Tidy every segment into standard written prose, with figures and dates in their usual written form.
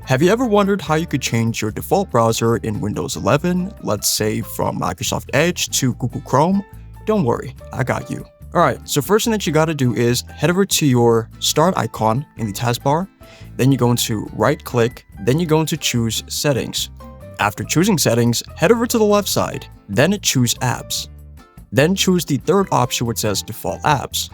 Have you ever wondered how you could change your default browser in Windows 11, let's say from Microsoft Edge to Google Chrome? Don't worry, I got you. Alright, so first thing that you gotta do is head over to your start icon in the taskbar, then you go into right click, then you go into choose settings. After choosing settings, head over to the left side, then choose apps. Then choose the third option which says default apps.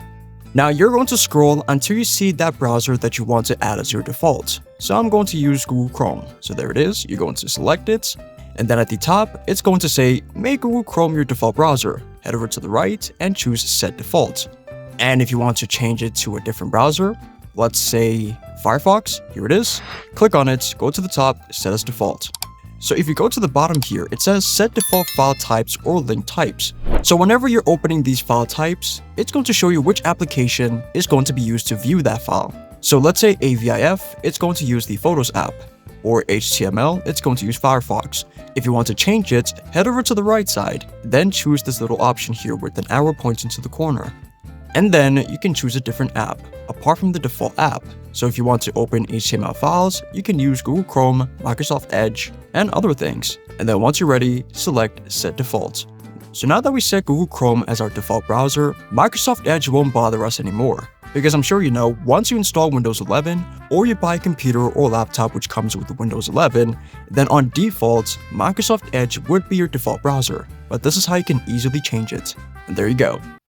Now you're going to scroll until you see that browser that you want to add as your default. So I'm going to use Google Chrome. So there it is, you're going to select it. And then at the top, it's going to say, make Google Chrome your default browser. Head over to the right and choose set default. And if you want to change it to a different browser, let's say Firefox, here it is. Click on it, go to the top, set as default. So if you go to the bottom here, it says set default file types or link types. So whenever you're opening these file types, it's going to show you which application is going to be used to view that file. So let's say AVIF, it's going to use the Photos app, or HTML, it's going to use Firefox. If you want to change it, head over to the right side, then choose this little option here with an arrow pointing to the corner. And then you can choose a different app, apart from the default app. So if you want to open HTML files, you can use Google Chrome, Microsoft Edge, and other things. And then once you're ready, select Set Default. So now that we set Google Chrome as our default browser, Microsoft Edge won't bother us anymore. Because I'm sure you know, once you install Windows 11, or you buy a computer or laptop which comes with Windows 11, then on default, Microsoft Edge would be your default browser. But this is how you can easily change it. And there you go.